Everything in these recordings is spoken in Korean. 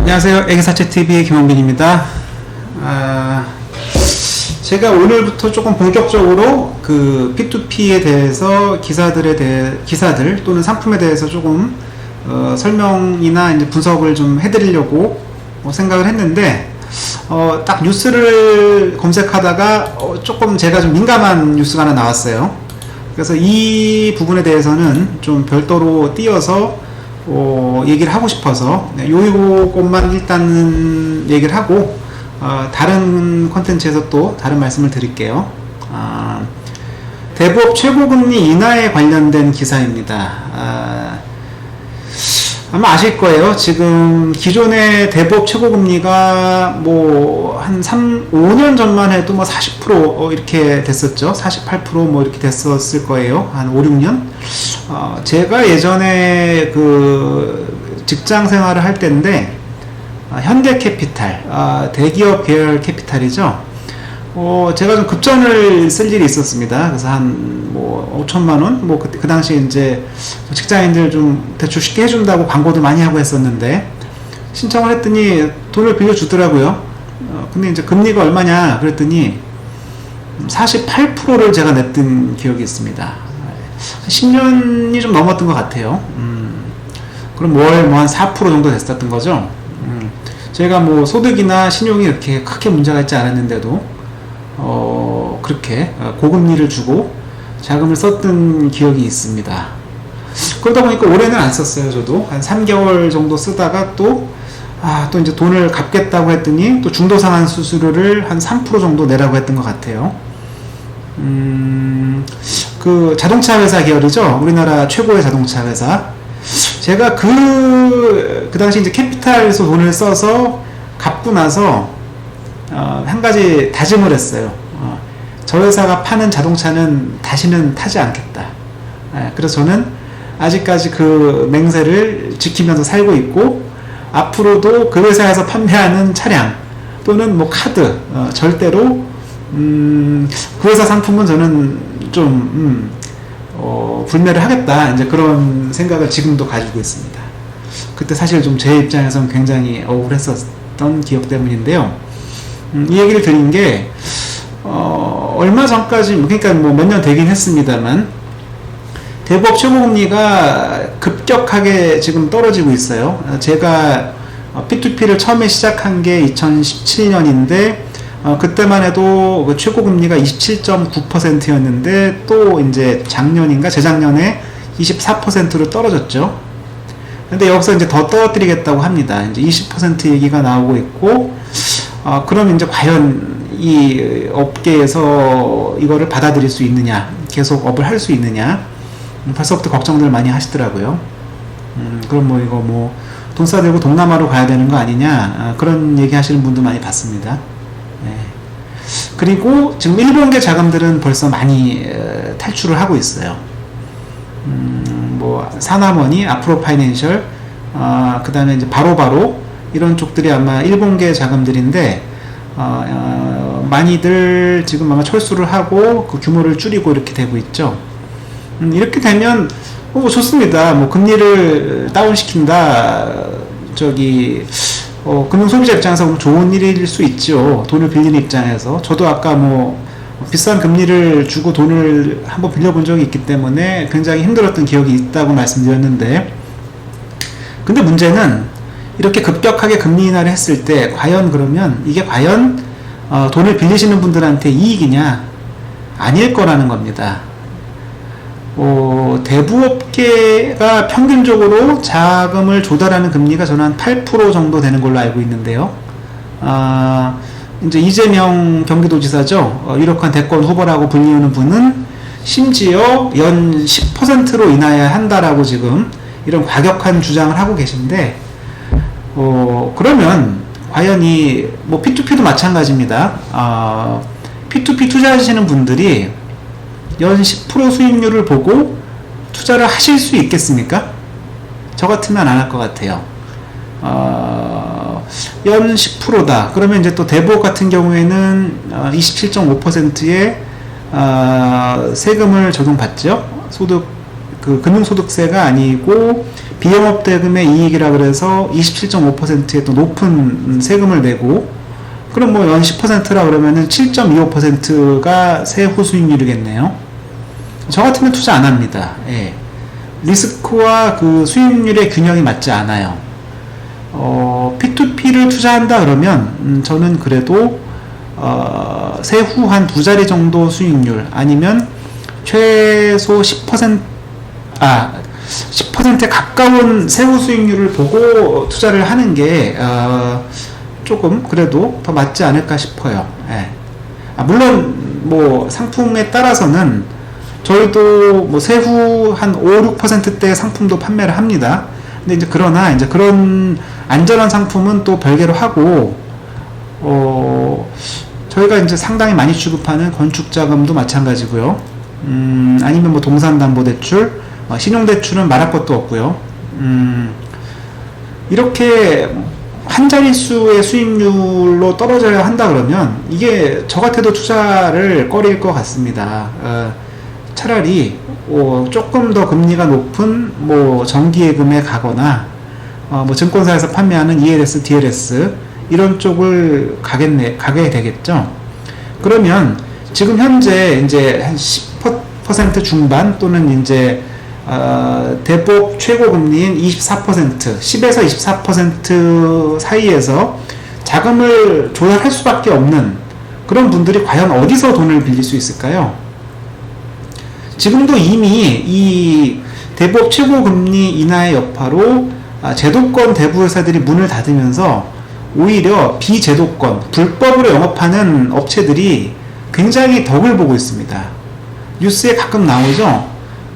안녕하세요. 애기사채TV의 김원빈입니다. 제가 오늘부터 조금 본격적으로 그 P2P에 대해서 기사들 또는 상품에 대해서 조금 설명이나 이제 분석을 좀 해드리려고 생각을 했는데, 딱 뉴스를 검색하다가 조금 제가 좀 민감한 뉴스가 하나 나왔어요. 그래서 이 부분에 대해서는 좀 별도로 띄어서 얘기를 하고 싶어서 요것만 일단은 얘기를 하고 다른 콘텐츠에서 또 다른 말씀을 드릴게요. 대부업 최고금리 인하에 관련된 기사입니다. 아마 아실 거예요. 지금 기존의 대부업 최고금리가 뭐 한 5년 전만 해도 뭐 40% 이렇게 됐었죠. 48% 뭐 이렇게 됐었을 거예요. 한 5, 6년. 제가 예전에 그 직장 생활을 할 때인데, 현대캐피탈, 대기업 계열 캐피탈이죠. 제가 좀 급전을 쓸 일이 있었습니다. 그래서 한 뭐 5천만원, 뭐 그 당시에 이제 직장인들 좀 대출 쉽게 해준다고 광고도 많이 하고 했었는데, 신청을 했더니 돈을 빌려주더라고요. 근데 이제 금리가 얼마냐 그랬더니 48%를 제가 냈던 기억이 있습니다. 10년이 좀 넘었던 것 같아요. 그럼 월 뭐 한 4% 정도 됐었던 거죠. 제가 뭐 소득이나 신용이 이렇게 크게 문제가 있지 않았는데도 그렇게 고금리를 주고 자금을 썼던 기억이 있습니다. 그러다 보니까 올해는 안 썼어요. 저도 한 3개월 정도 쓰다가 또 이제 돈을 갚겠다고 했더니 또 중도상환 수수료를 한 3% 정도 내라고 했던 것 같아요. 그 자동차 회사 계열이죠. 우리나라 최고의 자동차 회사. 제가 그 당시 이제 캐피탈에서 돈을 써서 갚고 나서 한 가지 다짐을 했어요. 저 회사가 파는 자동차는 다시는 타지 않겠다. 그래서 저는 아직까지 그 맹세를 지키면서 살고 있고, 앞으로도 그 회사에서 판매하는 차량 또는 뭐 카드 절대로 그 회사 상품은 저는 좀 불매를 하겠다, 이제 그런 생각을 지금도 가지고 있습니다. 그때 사실 좀 제 입장에서는 굉장히 억울했었던 기억 때문인데요. 이 얘기를 드린 게 얼마 전까지, 그러니까 뭐 몇 년 되긴 했습니다만, 대부업 최고금리가 급격하게 지금 떨어지고 있어요. 제가 P2P를 처음에 시작한 게 2017년인데 그때만 해도 그 최고금리가 27.9%였는데 또 이제 작년인가 재작년에 24%로 떨어졌죠. 근데 여기서 이제 더 떨어뜨리겠다고 합니다. 이제 20% 얘기가 나오고 있고, 그럼 이제 과연 이 업계에서 이거를 받아들일 수 있느냐, 계속 업을 할 수 있느냐, 벌써부터 걱정들 많이 하시더라고요. 그럼 뭐 이거 뭐 돈 싸들고 동남아로 가야 되는 거 아니냐, 그런 얘기 하시는 분도 많이 봤습니다. 네. 그리고 지금 일본계 자금들은 벌써 많이 탈출을 하고 있어요. 뭐 사나머니, 아프로파이낸셜, 그 다음에 이제 바로바로 이런 쪽들이 아마 일본계 자금들인데, 많이들 지금 아마 철수를 하고 그 규모를 줄이고 이렇게 되고 있죠. 이렇게 되면 좋습니다. 뭐 금리를 다운시킨다, 금융 소비자 입장에서 좋은 일일 수 있죠. 돈을 빌리는 입장에서. 저도 아까 뭐 비싼 금리를 주고 돈을 한번 빌려본 적이 있기 때문에 굉장히 힘들었던 기억이 있다고 말씀드렸는데, 근데 문제는 이렇게 급격하게 금리 인하를 했을 때 과연 이게 돈을 빌리시는 분들한테 이익이냐, 아닐 거라는 겁니다. 대부업계가 평균적으로 자금을 조달하는 금리가 저는 한 8% 정도 되는 걸로 알고 있는데요. 이제 이재명 경기도지사죠. 유력한 대권 후보라고 불리우는 분은 심지어 연 10%로 인하해야 한다라고 지금 이런 과격한 주장을 하고 계신데, 그러면 과연 뭐 P2P도 마찬가지입니다. P2P 투자하시는 분들이 연 10% 수익률을 보고 투자를 하실 수 있겠습니까? 저 같으면 안 할 것 같아요. 연 10%다. 그러면 이제 또 대부업 같은 경우에는 27.5%의 세금을 적용받죠. 소득 그 금융소득세가 아니고 비영업대금의 이익이라 그래서 27.5%의 또 높은 세금을 내고, 그럼 뭐 연 10%라 그러면은 7.25%가 세후 수익률이겠네요. 저 같으면 투자 안 합니다. 예. 리스크와 그 수익률의 균형이 맞지 않아요. P2P를 투자한다 그러면 저는 그래도 세후 한 두 자리 정도 수익률, 아니면 최소 10%에 가까운 세후 수익률을 보고 투자를 하는 게 조금 그래도 더 맞지 않을까 싶어요. 예. 물론 뭐 상품에 따라서는 저희도 뭐 세후 한 5, 6%대 상품도 판매를 합니다. 근데 이제 그러나 이제 그런 안전한 상품은 또 별개로 하고, 저희가 이제 상당히 많이 취급하는 건축자금도 마찬가지고요. 아니면 뭐 동산담보대출, 신용대출은 말할 것도 없고요. 이렇게 한 자릿수의 수익률로 떨어져야 한다 그러면 이게 저 같아도 투자를 꺼릴 것 같습니다. 차라리 조금 더 금리가 높은 뭐 정기예금에 가거나 뭐 증권사에서 판매하는 ELS, DLS 이런 쪽을 가게 되겠죠. 그러면 지금 현재 이제 한 10% 중반 또는 이제 대법 최고금리인 24%, 10에서 24% 사이에서 자금을 조달할 수밖에 없는 그런 분들이 과연 어디서 돈을 빌릴 수 있을까요? 지금도 이미 이 대법 최고금리 인하의 여파로 제도권 대부회사들이 문을 닫으면서 오히려 비제도권, 불법으로 영업하는 업체들이 굉장히 덕을 보고 있습니다. 뉴스에 가끔 나오죠.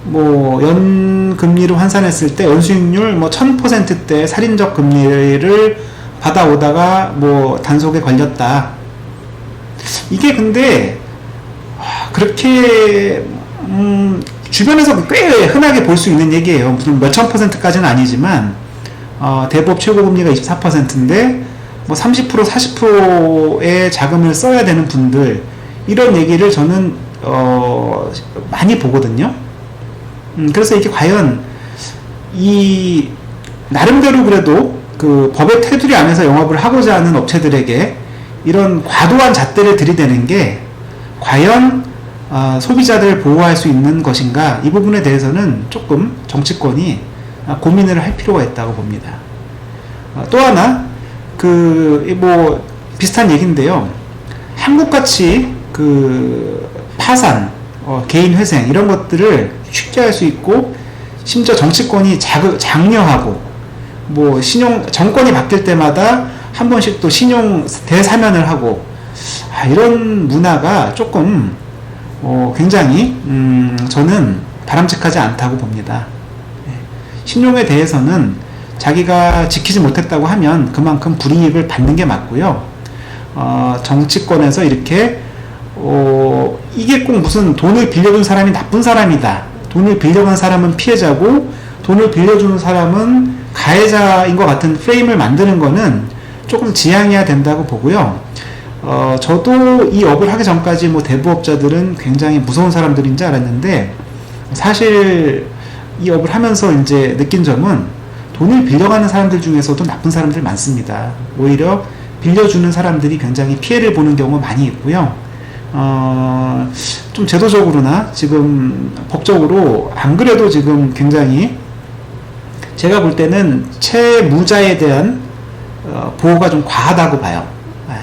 뭐 연금리로 환산했을 때 연수익률 뭐 1000%대 살인적 금리를 받아오다가 뭐 단속에 걸렸다. 이게 근데 그렇게 주변에서 꽤 흔하게 볼 수 있는 얘기예요. 무슨 몇천 %까지는 아니지만 대법 최고금리가 24%인데 뭐 30% 40%의 자금을 써야 되는 분들, 이런 얘기를 저는 많이 보거든요. 그래서 이게 과연 이 나름대로 그래도 그 법의 테두리 안에서 영업을 하고자 하는 업체들에게 이런 과도한 잣대를 들이대는 게 과연 소비자들을 보호할 수 있는 것인가, 이 부분에 대해서는 조금 정치권이 고민을 할 필요가 있다고 봅니다. 또 하나 뭐 비슷한 얘기인데요. 한국같이 그 파산, 개인 회생 이런 것들을 쉽게 할 수 있고, 심지어 정치권이 장려하고, 뭐 정권이 바뀔 때마다 한 번씩 또 신용 대사면을 하고, 이런 문화가 조금 굉장히 저는 바람직하지 않다고 봅니다. 신용에 대해서는 자기가 지키지 못했다고 하면 그만큼 불이익을 받는 게 맞고요. 정치권에서 이렇게 이게 꼭 무슨 돈을 빌려준 사람이 나쁜 사람이다, 돈을 빌려간 사람은 피해자고 돈을 빌려주는 사람은 가해자인 것 같은 프레임을 만드는 거는 조금 지양해야 된다고 보고요. 저도 이 업을 하기 전까지 뭐 대부업자들은 굉장히 무서운 사람들인 줄 알았는데, 사실 이 업을 하면서 이제 느낀 점은 돈을 빌려가는 사람들 중에서도 나쁜 사람들 많습니다. 오히려 빌려주는 사람들이 굉장히 피해를 보는 경우가 많이 있고요. 좀 제도적으로나 지금 법적으로 안 그래도 지금 굉장히 제가 볼 때는 채무자에 대한 보호가 좀 과하다고 봐요.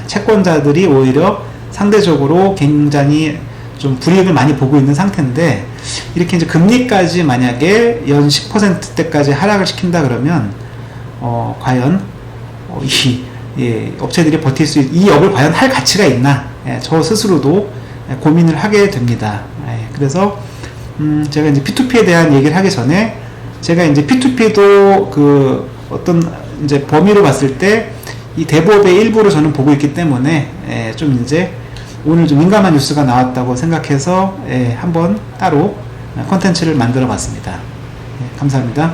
채권자들이 오히려 상대적으로 굉장히 좀 불이익을 많이 보고 있는 상태인데, 이렇게 이제 금리까지 만약에 연 10%대까지 하락을 시킨다 그러면 과연 업체들이 버틸 수 이 업을 과연 할 가치가 있나, 저 스스로도 고민을 하게 됩니다. 그래서 제가 이제 P2P에 대한 얘기를 하기 전에, 제가 이제 P2P도 그 어떤 이제 범위로 봤을 때 이 대법의 일부로 저는 보고 있기 때문에 좀 이제 오늘 좀 민감한 뉴스가 나왔다고 생각해서 한번 따로 컨텐츠를 만들어 봤습니다. 감사합니다.